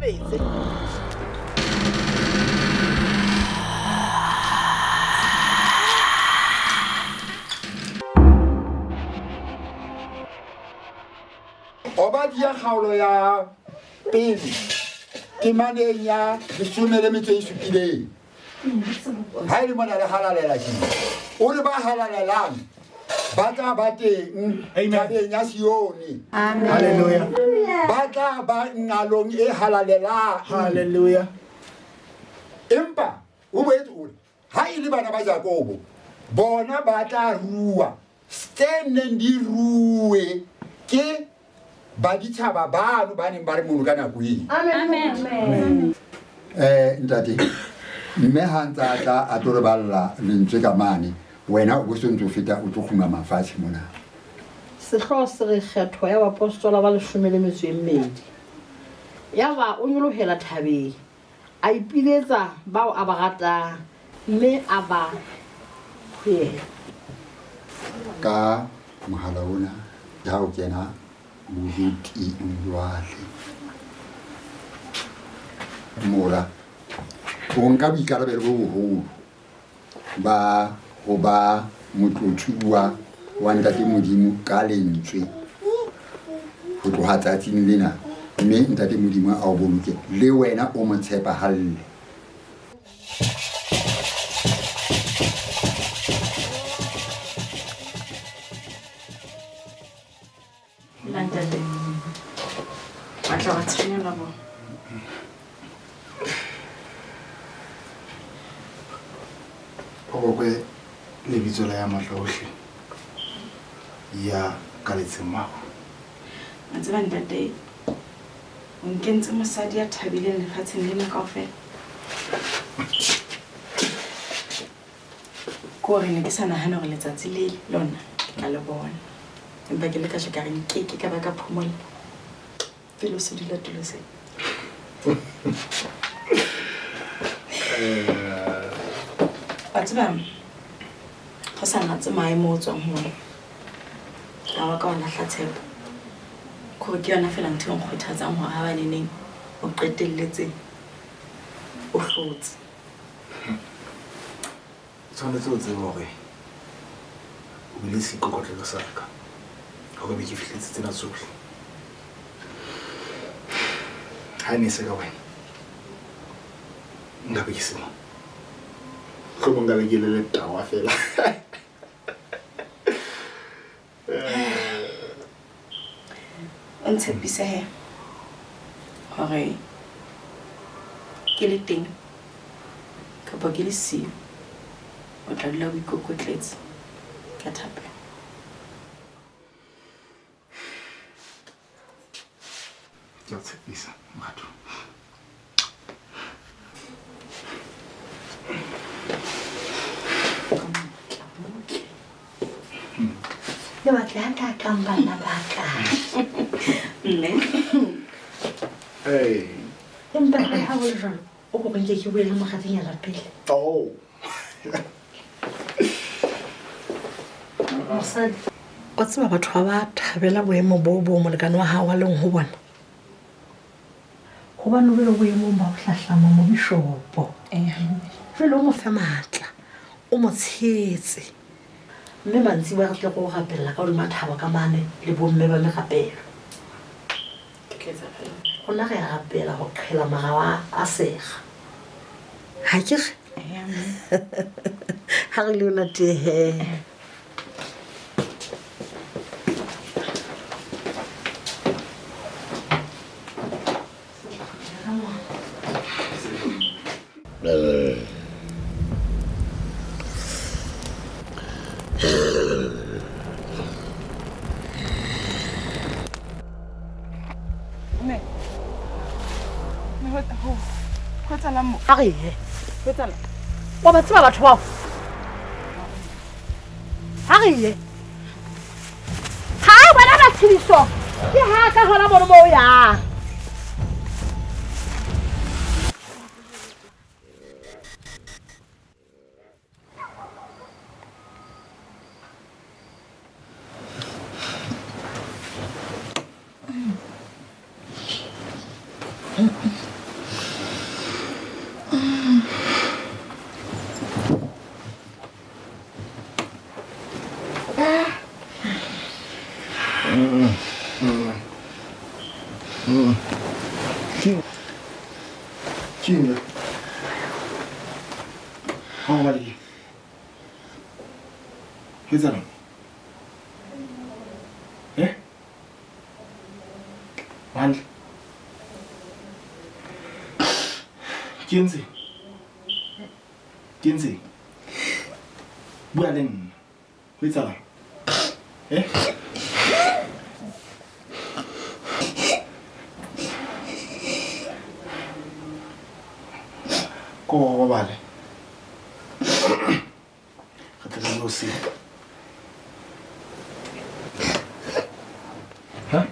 sebetse. Oba dia kgaolo ya pele ke maneng ya 17 ha ile mona le halalela ke o re ba halalelang ba tla ba teng tabeng ya Sione. Amen. Hallelujah. Ba tla ba nalong e halalelang. Hallelujah. Empa o boetse o re ha ile bana ba Jakobo bona ba tla ruwa stenen di ruwe ke ba ditshaba bano ba neng ba re mono ka nako e. Amen. Ntate mme ha ntsa tla a tlo re balla lentswe ka mane wena o bosontse o feta o tlo khuma mafatshe mona. Sehloho se re kgetho ya bapostola ba 12 ya ba o nyolohela thabeng a ipiletsa bao a ba ratang mme a ba ka mohala ona ya o kena boduti jwale mola o nka boikarabelo bo boholo ba ho ba motlothuwa wa ntate Modimo ka lentswe ho tloha tsatsing lena mme ntate Modimo a o boloke le wena o mo tshepa halle. Ntate batla ba tshwanela bona Obe le bitso la ya mahlaohle ya ka letsemao. a tseba ntate o nkentse mosadi ya thabileng lefatsheng lena kaofela ko re ne ke sa nahana gore letsatsi le lona ke tla le bona empa ke le ka shekareng ke ka ba ka phomola pelo se dula tulo se a tseba go sa natse maemo o tswang ho ga wa ka wa lahla tshepo gore ke yona fela ntho e nkgothatsang gore ha baneneng o qetelletse o hlotse Tshwanetse o tsebe hore o bile seikokotlelo sa ka hore be ke fihletse tsena tsohle ha ne se ka wena nka be ke sena hlobo nka be ke le tawa fela o ntshepise he gore ke le teng kapa ke le siyo o tla dula o ikokotletse ka thapelo ke a tshepisa batho le batla ka kang bana ba ka mme empa ha ho le jwalo o go nke ke boele mogateng ya lapele oh mosadi o tseba batho ba thabela boemo bo molekane wa hao wa leng ho bona go ba no le boemo ba ho hlahlama mo bishopo jwale o mo fe matla o mo tshetse mme mantsi ba tle go rapella ka hodima thabo ka mane le bomme ba megapelo go na re rapela go qhela magawa a sega ha ke ha re le ona tehe Hariye. Wetsala. Wa ba tseba batho bao. Hariye. Ha bana ba tshibiso. Ke ha ka hona bona mo ya. How are you? Who's that? Eh? One. Kinsey. Bualen. Who's that? Eh? Go vale. Yo sí. Huh?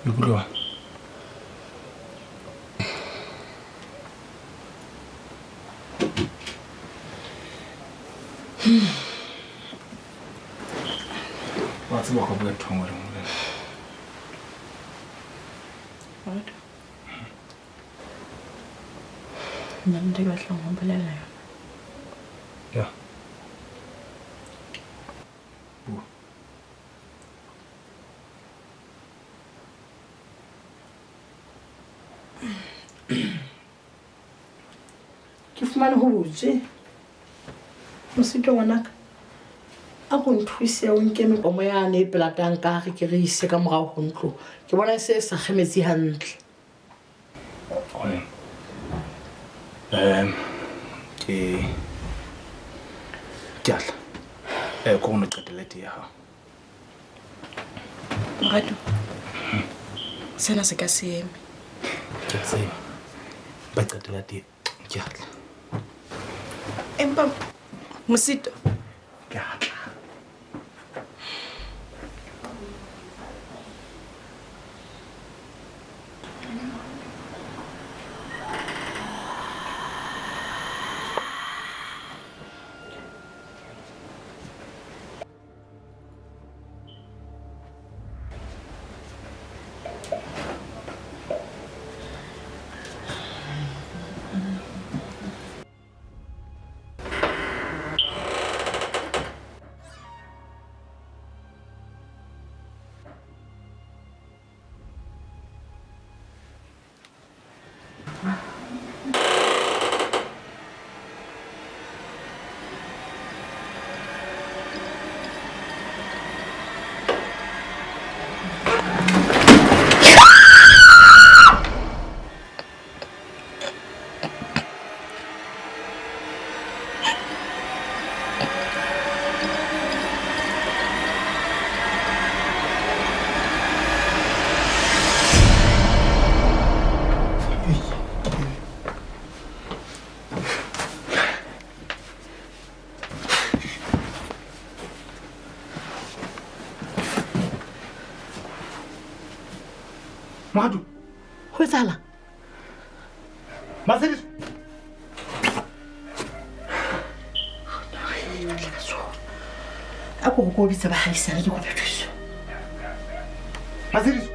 Lukulwa. What's the walk of that tongue? What? Nanti kat long boleh lah. Ya. Bu. Ke fumane ho botse mosito ngwanaka a go nthuse o nke mekomo yane e pelatang ka ge ke re ise ka morao go ntlo ke bona se sa gemetse hantle Ke tla go no qetela ya ha Magato. Sena se ka se eme. ke se ba qetela ke tla Empa Mosito. ke tla Madu, go etsala Mercedes. a go go bitsa ba haisane ke go thuso Mercedes.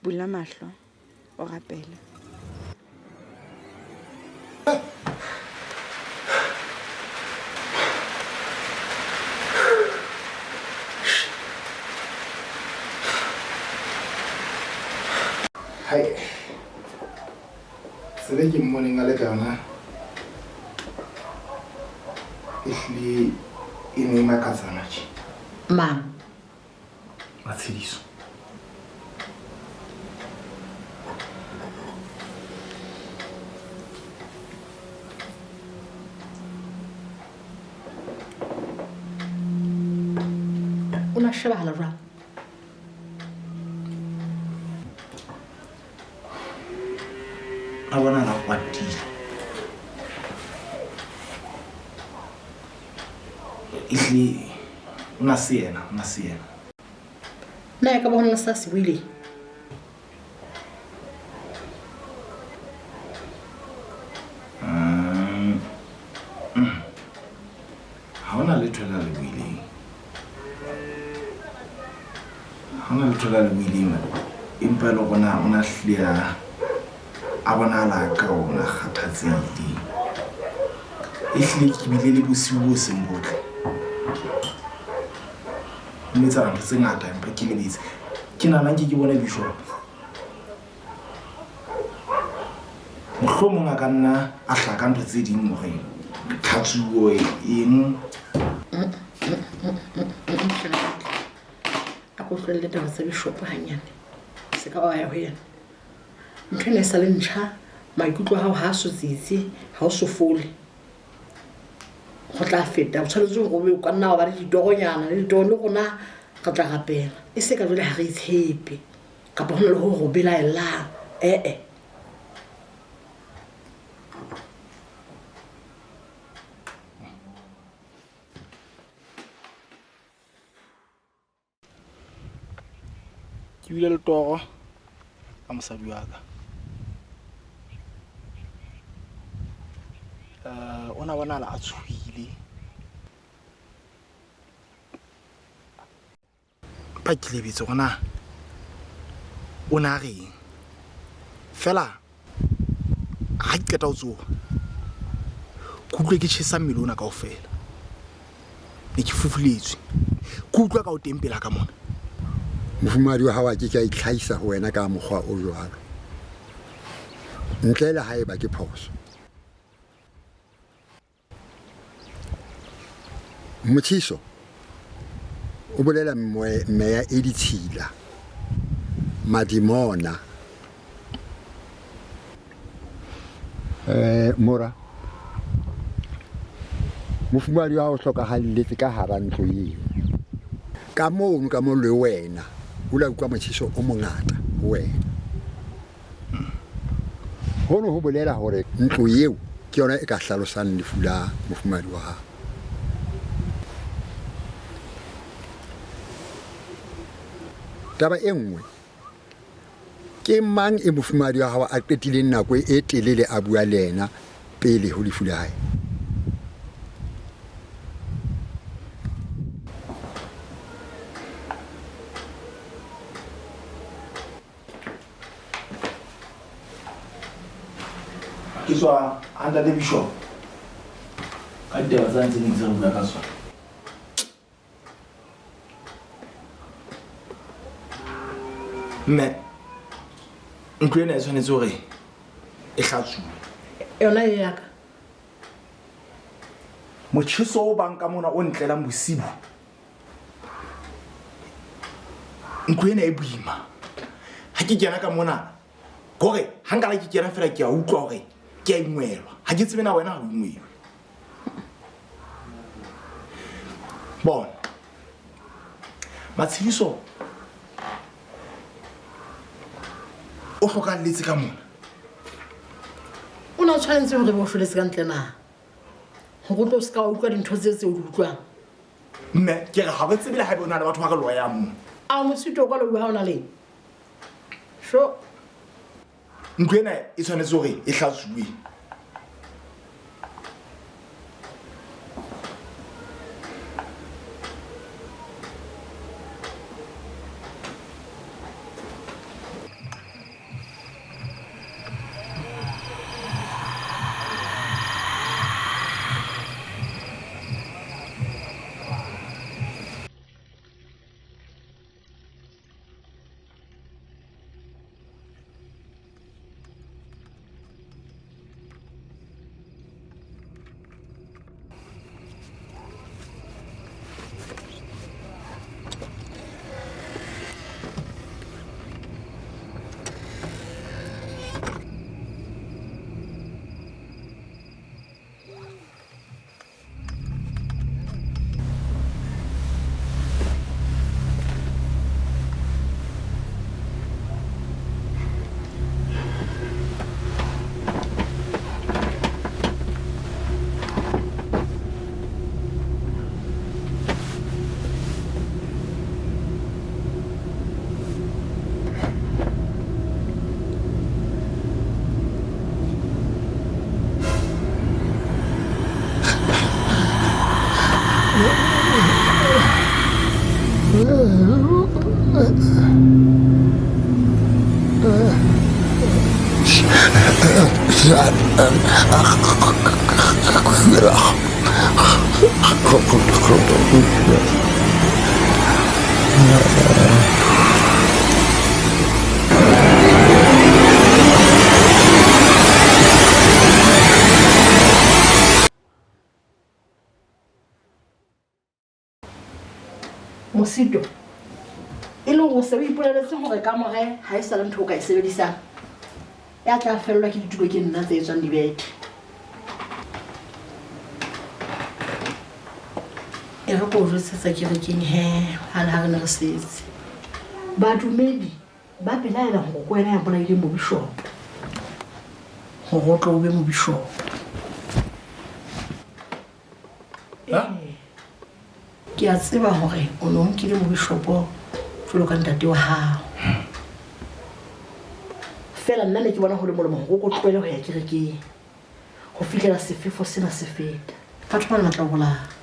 bula mahlo o rapele. Hai. Sele ke morning a le kana. Ehlile ene makatsana tshi. Mang? Matshidiso. Una shebahala jwang? A bona la kwatile. Ehlile una siena. Na ka bona sa se buile. Ha ona letho la le buileng. Ha ona letho la le buileng. Empa le bona ona hlia a bona la ka ona kgathatsehile. Ehlile ke bile le bosiu bo seng botle. Mmetsa ntho tse ngata empa ke lebetse. Ke nana ke bona bishop. Mohlomong a ka nna a hlaka ntho tse ding hore tlhatsuo eng A go tlwelle taba tsa bishop hanyane. Se ka ba ya ho yena. Ntho ne sa le ntsha maikutlo a hao ha so tsitsi ha o so fole. Go tla feta o tshwanetse go be o ka nna wa ba le ditogonyana le ditone gona ka tla gapela. E se ka jole ha re itshepe kapa hona le ho go belaela. ke bile le toro ka mosadi wa ka. Ona bona la a tshuile. Pa ke lebetse gona ona reng fela ha ke qeta ho tsoha ke utlwe ke tjhesa mmele ona kaofela. Ne ke fufuletswe ke utlwa ka o teng pela ka mona. Mofumadi wa hao a ke ka itlhaisa ho wena ka mokgwa o jwalo. Ntle le haeba ke phoso. Mothiso o bolela meya e ditshila madimona. Mora mofumadi wa hao hlokahalletse ka hara ntlo eo. Ka moo ka mo le wena o la utlwa mothiso o mongata ho wena. Hono ho bolela hore ntlo eo ke yona e ka hlalosang lefu la mofumadi wa hao. Taba e nngwe ke mang e mofumadi wa hao a qetileng nako e telele a bua le yena pele ho lefu la hae. Ke tswa under the bishop ka ditaba tsa ntse ntse re bua ka tsona. Mme ntlo ena e tshwanetse hore e hlatsuwe. Yona e ya ka. Motjheso o bang ka mona o ntlelang bosibu. Ntlo ena e boima. Ha ke kena ka mona gore ha nkala ke kena fela ke a utlwa hore ke a ingwelwa. Ha ke tsebe na wena ha o ingwelwe. Bona Matshidiso o hlokalletse ka mona. O na tshwanetse hore bo hloletse ka ntle na. Ho go tlo se ka utlwa dintho tse o di utlwang. Mme ke re ha ba tsebile ha bona le batho ba re loya mo. A mo sito kwa lo ha ona le. Sho Ntlo ena e tshwanetse hore e hlatsuwe. Mosito e le go se o ipoleletse gore ka moge ga e sale ntho o ka e sebedisang ya tla felelwa ke ditulo ke nna tse e tswang dibete e re ko jwetsetsa kerekeng he ga le ga re ne re setse badumedi ba pelaela go ko wena ya bolaile mo bishopo gore o tlo o be mo bishopo ke a tseba gore o ne o nkile mo bishopo jalo ka ntate wa gago fela nna ne ke bona gore molemo go ko tlwele go ya kerekeng go fitlhela sefefo sena se feta batho ba ne batla go bolaya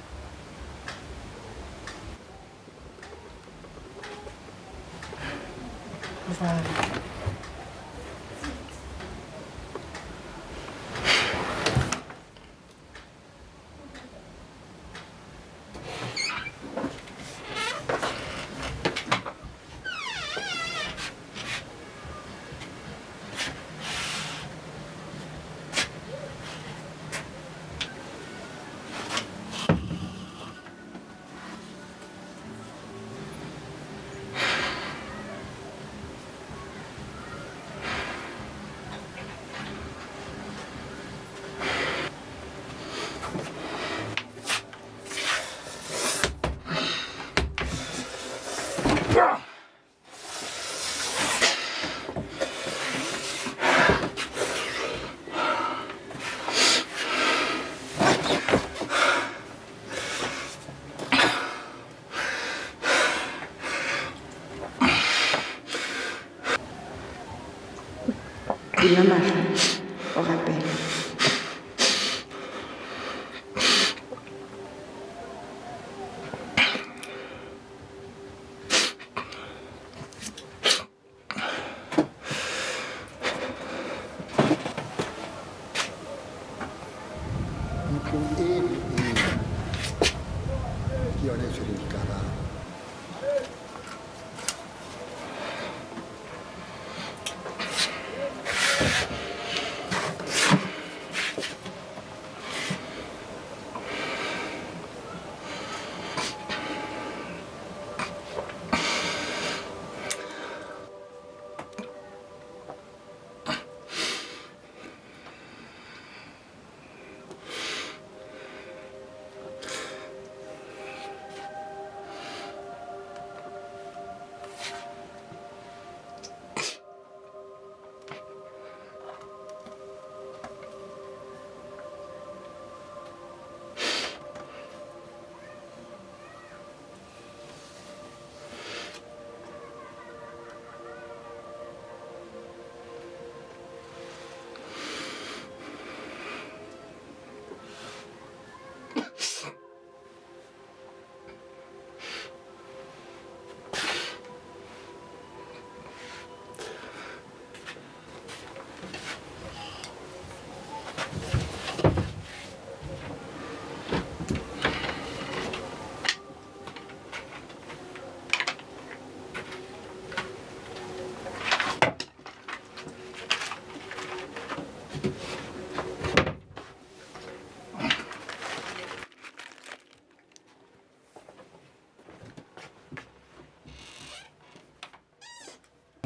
Bula mahlo o rapele.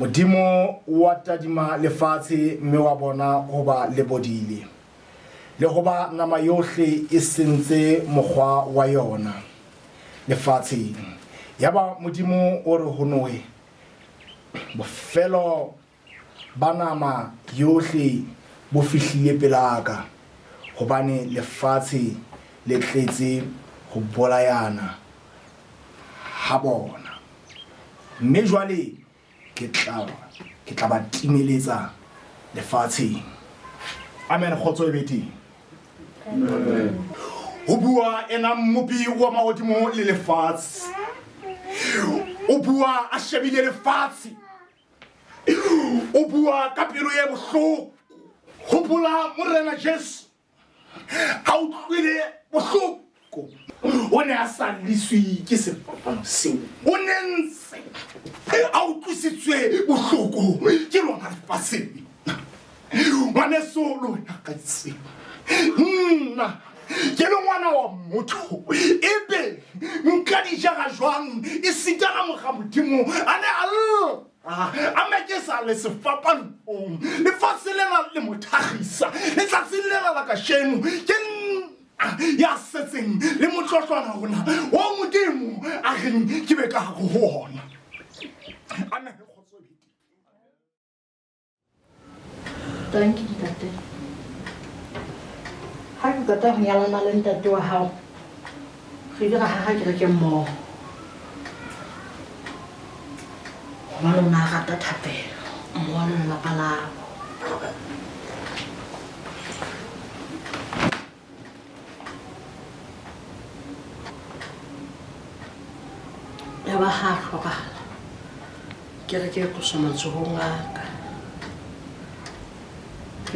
Modimo wa tadima lefatshe mme wa bona hoba le bodile le hoba nama yohle e sentse mokgwa wa yona lefatshe yaba modimo o re honoe bofelo ba nama yohle bo fihlile pelaka hobane lefatshe le tletse ho bolayana ha bona mme jwale ke tla ba timeletsa lefatsheng. Amen. Khotso e beti. Amen. O bua ena mopi wa mahodimo le lefatshe. O bua a shebile lefatshe. O bua ka pelo e bohloko. Hopola morena Jesu. Ha o tlwile bohloko. O ne a sa liswi ke sefapano seo. O ne ntse a utlwisitswe bohloko ke lona lefatsheng. Ngwaneso lona ka tsela. Nna ke le ngwana wa motho ebe nka di jara jwang e sitana moga modimo ane a mekesa le sefapano le fatshelela le mothagisa le tsatshelela la ka sheno ke ya setseng le motlotlwana rona wa modimo a reng ke be ka go hona ana re khotso bidi. Thank you, Tate. Ha ke qeta ho nyalana le ntate wa hao re dira ha ke ke mmoho wa lona rata thapelo mmoho le lelapa lao ya ba ha hlokahala ke re ke tlosa matsohong a ka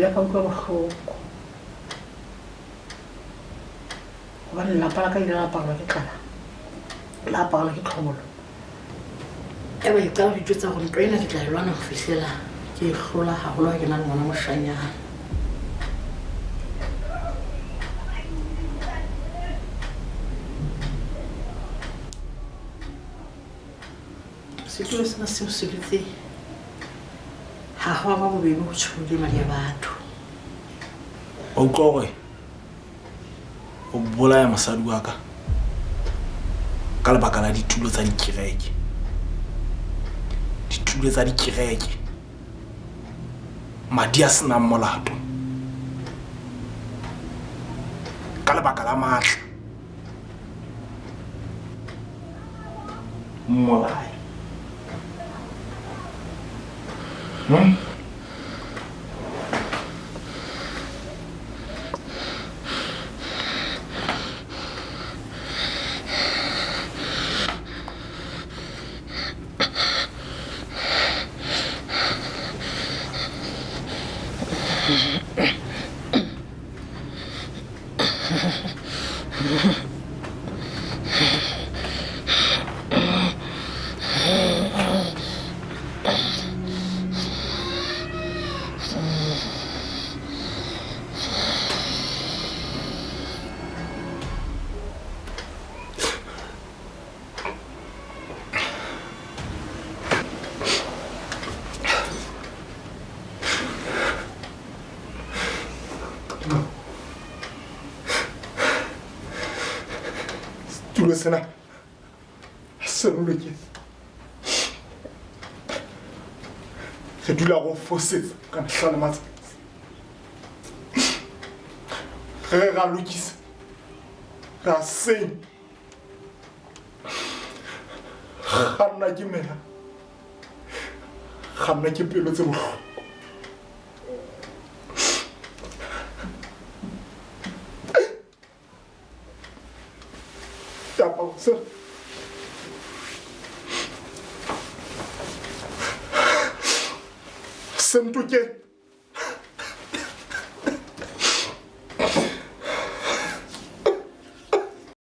ya ka utlwa bohloko gobane lelapa la ka ile la parwa ke tlala la parwa ke tlholo ebe ke qala ho itjwetsa gore ntwa ena ke tla e lwana ho fihlela ke e hlola haholo ha ke na le ngwana moshanyana setulo sena seo se dutse ha go ba bobebe ho tshole madi a batho O utlwa gore o bolaya mosadi wa ka ka lebaka la ditulo tsa dikereke. Ditulo tsa dikereke madi a senang molato ka lebaka la matla molai. Tulo sena se loke re dula go fosetsa ka mehla le matsatsi re ra lokisa ra seng ganna ke mela ganna ke pelo tse bohloko Sir. Sento ke